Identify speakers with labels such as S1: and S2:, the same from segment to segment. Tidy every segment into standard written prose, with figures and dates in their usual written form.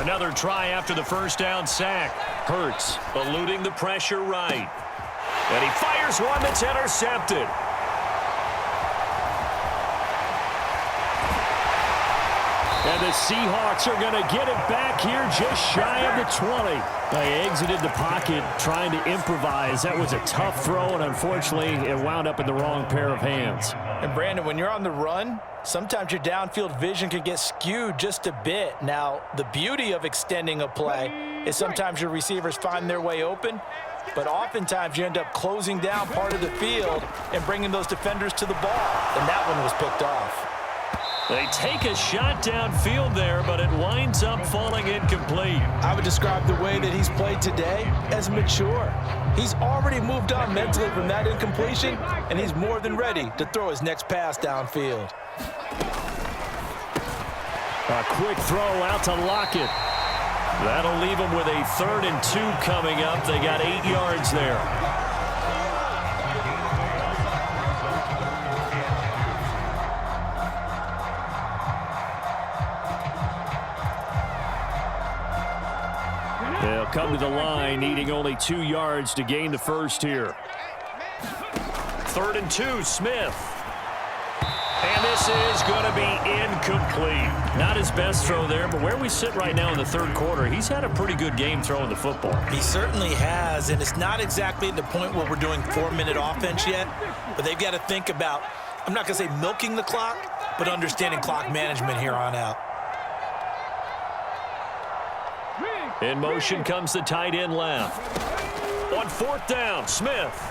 S1: Another try after the first down sack. Hurts eluding the pressure right. And he fires one that's intercepted. And the Seahawks are going to get it back here just shy of the 20. They exited the pocket trying to improvise. That was a tough throw, and unfortunately, it wound up in the wrong pair of hands.
S2: And, Brandon, when you're on the run, sometimes your downfield vision can get skewed just a bit. Now, the beauty of extending a play is sometimes your receivers find their way open, but oftentimes you end up closing down part of the field and bringing those defenders to the ball. And that one was picked off.
S1: They take a shot downfield there, but it winds up falling incomplete.
S2: I would describe the way that he's played today as mature. He's already moved on mentally from that incompletion, and he's more than ready to throw his next pass downfield.
S1: A quick throw out to Lockett. That'll leave them with a 3rd and 2 coming up. They got 8 yards there. They'll come to the line, needing only 2 yards to gain the first here. 3rd and 2, Smith. And this is going to be incomplete. Not his best throw there, but where we sit right now in the 3rd quarter, he's had a pretty good game throwing the football.
S2: He certainly has, and it's not exactly at the point where we're doing 4-minute offense yet, but they've got to think about, I'm not going to say milking the clock, but understanding clock management here on out.
S1: In motion comes the tight end left. On 4th down, Smith.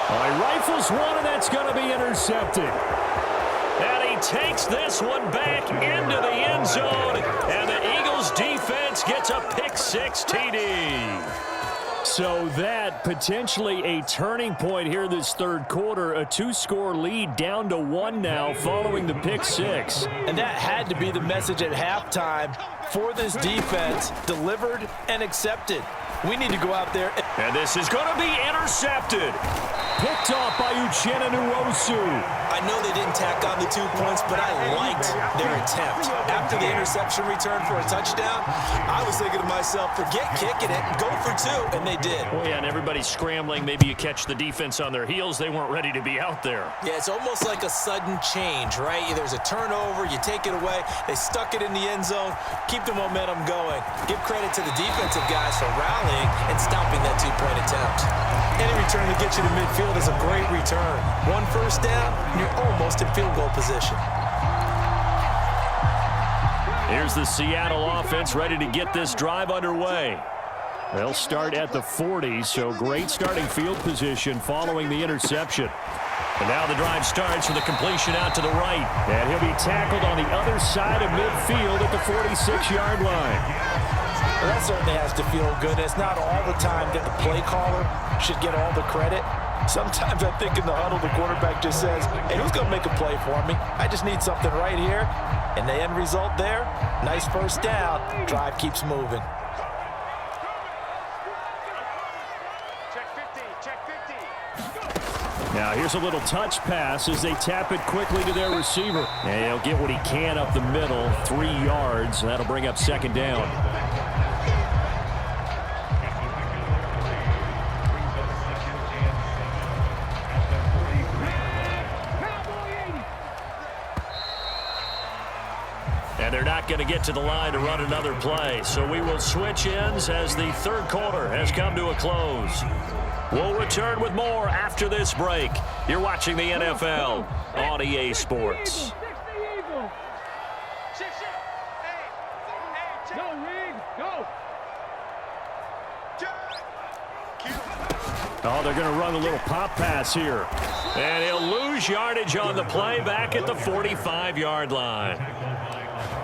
S1: He rifles one, and that's going to be intercepted. And he takes this one back into the end zone, and the Eagles defense gets a pick-6 TD. So that potentially a turning point here this 3rd quarter. A 2-score lead down to 1 now following the pick-6.
S2: And that had to be the message at halftime for this defense, delivered and accepted. We need to go out there.
S1: And this is going to be intercepted. Picked off by Uchenna Nwosu.
S2: I know they didn't tack on the 2 points, but I liked their attempt. After the interception return for a touchdown, I was thinking to myself, forget kicking it, go for 2, and they did.
S1: Oh, yeah, and everybody's scrambling. Maybe you catch the defense on their heels. They weren't ready to be out there.
S2: Yeah, it's almost like a sudden change, right? There's a turnover, you take it away, they stuck it in the end zone, keep the momentum going. Give credit to the defensive guys for rallying and stopping that 2-point attempt. Any return to get you to midfield is a great return. 1 first down, and you're almost in field goal position.
S1: Here's the Seattle offense ready to get this drive underway. They'll start at the 40, so great starting field position following the interception. And now the drive starts with a completion out to the right. And he'll be tackled on the other side of midfield at the 46-yard line.
S2: Well, that certainly has to feel good. It's not all the time that the play caller should get all the credit. Sometimes I think in the huddle, the quarterback just says, hey, who's going to make a play for me? I just need something right here. And the end result there, nice first down. Drive keeps moving.
S1: Now here's a little touch pass as they tap it quickly to their receiver. And he'll get what he can up the middle, 3 yards. That'll bring up 2nd down. And they're not going to get to the line to run another play. So we will switch ends as the 3rd quarter has come to a close. We'll return with more after this break. You're watching the NFL on EA Sports. Oh, they're going to run a little pop pass here. And he'll lose yardage on the play back at the 45-yard line.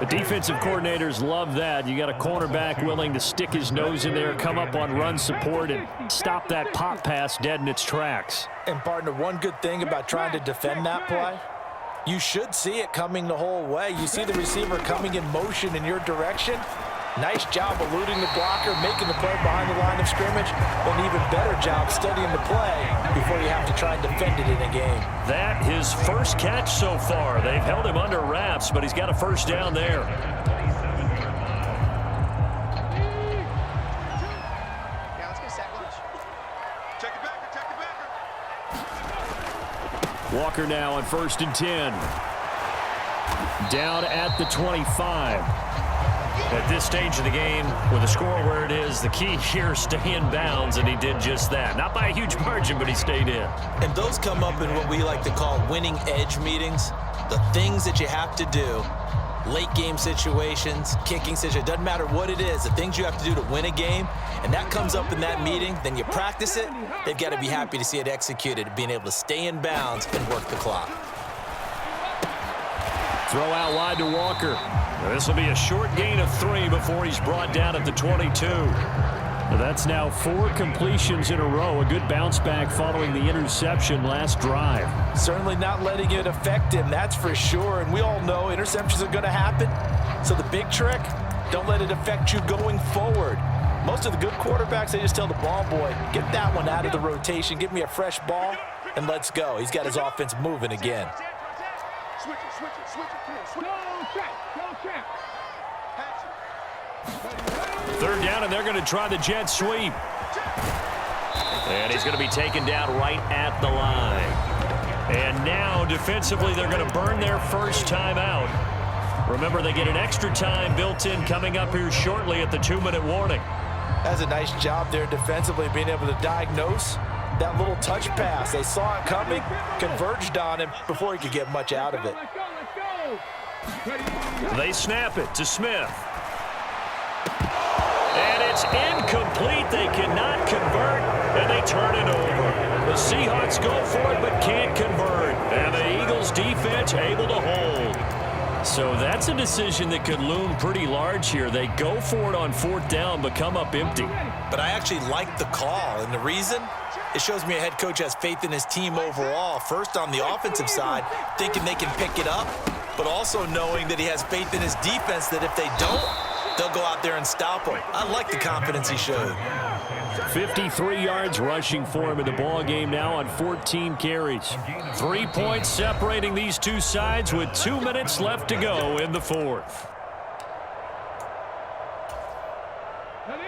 S1: The defensive coordinators love that. You got a cornerback willing to stick his nose in there, come up on run support, and stop that pop pass dead in its tracks.
S2: And, partner, one good thing about trying to defend that play, you should see it coming the whole way. You see the receiver coming in motion in your direction. Nice job eluding the blocker, making the play behind the line of scrimmage, but an even better job studying the play before you have to try and defend it in a game.
S1: That his first catch so far. They've held him under wraps, but he's got a first down there. Walker now on 1st and 10. Down at the 25. At this stage of the game, with the score where it is, the key here is stay in bounds, and he did just that. Not by a huge margin, but he stayed in.
S2: And those come up in what we like to call winning edge meetings. The things that you have to do, late game situations, kicking situations, doesn't matter what it is, the things you have to do to win a game, and that comes up in that meeting, then you practice it, they've got to be happy to see it executed, being able to stay in bounds and work the clock.
S1: Throw out wide to Walker. This will be a short gain of 3 before he's brought down at the 22. That's now 4 completions in a row. A good bounce back following the interception last drive.
S2: Certainly not letting it affect him, that's for sure. And we all know interceptions are going to happen. So the big trick, don't let it affect you going forward. Most of the good quarterbacks, they just tell the ball boy, get that one out of the rotation, give me a fresh ball, and let's go. He's got his offense moving again.
S1: Third down, and they're going to try the jet sweep. And he's going to be taken down right at the line. And now, defensively, they're going to burn their first time out. Remember, they get an extra time built in coming up here shortly at the 2-minute warning.
S2: That's a nice job there defensively, being able to diagnose that little touch pass. They saw it coming, converged on him before he could get much out of it.
S1: They snap it to Smith. And it's incomplete. They cannot convert, and they turn it over. The Seahawks go for it but can't convert. And the Eagles defense able to hold. So that's a decision that could loom pretty large here. They go for it on 4th down but come up empty.
S2: But I actually like the call, and the reason? It shows me a head coach has faith in his team overall. First on the offensive side, thinking they can pick it up, but also knowing that he has faith in his defense that if they don't, they'll go out there and stop him. I like the confidence he showed.
S1: 53 yards rushing for him in the ball game now on 14 carries. 3 points separating these two sides with 2 minutes left to go in the 4th.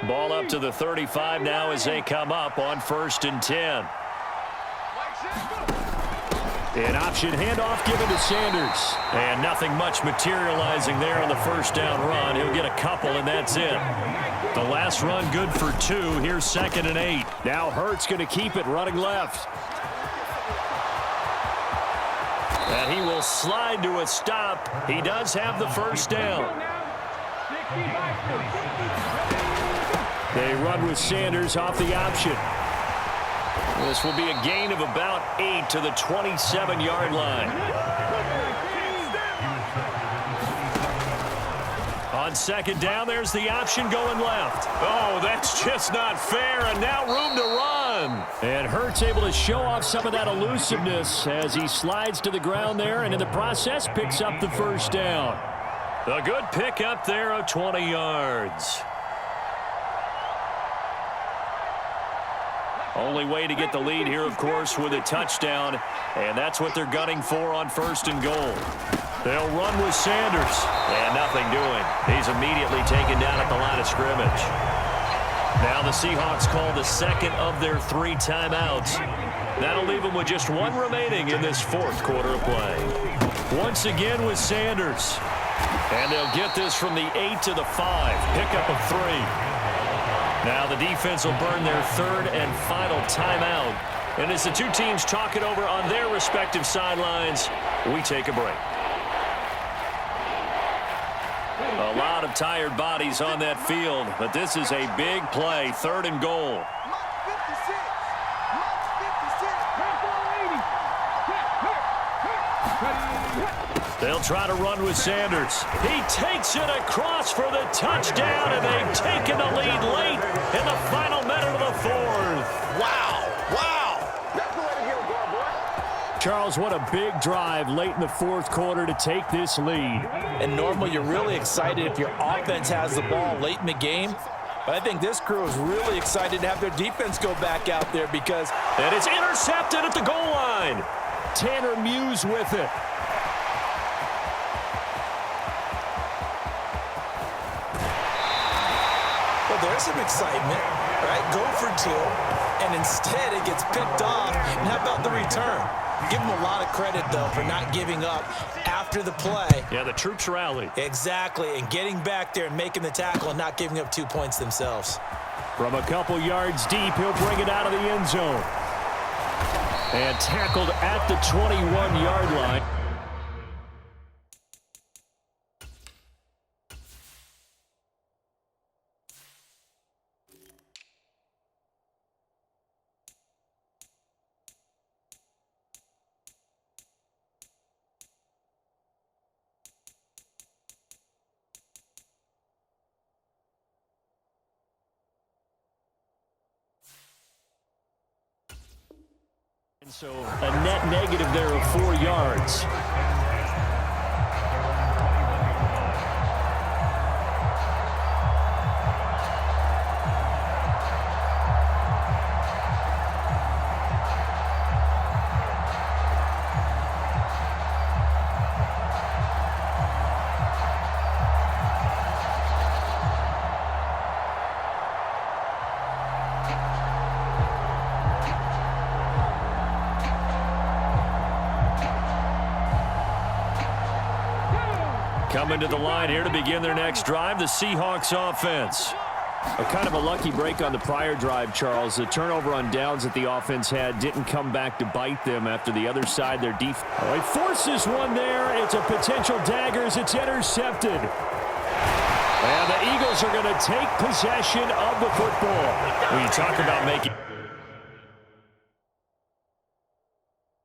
S1: Ball up to the 35 now as they come up on 1st and 10. An option handoff given to Sanders. And nothing much materializing there on the first down run. He'll get a couple, and that's it. The last run good for 2. Here's 2nd and 8. Now Hurts going to keep it running left. And he will slide to a stop. He does have the first down. They run with Sanders off the option. This will be a gain of about 8 to the 27-yard line. On 2nd down, there's the option going left. Oh, that's just not fair, and now room to run. And Hurts able to show off some of that elusiveness as he slides to the ground there, and in the process picks up the first down. A good pick up there of 20 yards. Only way to get the lead here, of course, with a touchdown, and that's what they're gunning for on 1st and goal. They'll run with Sanders, and nothing doing. He's immediately taken down at the line of scrimmage. Now the Seahawks call the 2nd of their 3 timeouts. That'll leave them with just 1 remaining in this 4th quarter of play. Once again with Sanders, and they'll get this from the 8 to the 5, pickup of 3. Now the defense will burn their 3rd and final timeout. And as the two teams talk it over on their respective sidelines, we take a break. A lot of tired bodies on that field, but this is a big play, 3rd and goal. They'll try to run with Sanders. He takes it across for the touchdown, and they've taken the lead late in the final minute of the 4th.
S2: Wow.
S1: Charles, what a big drive late in the 4th quarter to take this lead.
S2: And normally you're really excited if your offense has the ball late in the game. But I think this crew is really excited to have their defense go back out there because...
S1: And it's intercepted at the goal line. Tanner Muse with it.
S2: Well, there's some excitement, right? Go for 2, and instead it gets picked off. And how about the return? Give them a lot of credit, though, for not giving up after the play.
S1: Yeah, the troops rallied.
S2: Exactly, and getting back there and making the tackle and not giving up 2 points themselves.
S1: From a couple yards deep, he'll bring it out of the end zone. And tackled at the 21-yard line. So a net negative there of 4 yards. Coming to the line here to begin their next drive, the Seahawks offense. A kind of a lucky break on the prior drive, Charles. The turnover on downs that the offense had didn't come back to bite them after the other side, their defense. Oh, he forces one there. It's a potential dagger as it's intercepted. And the Eagles are going to take possession of the football. When you talk about making...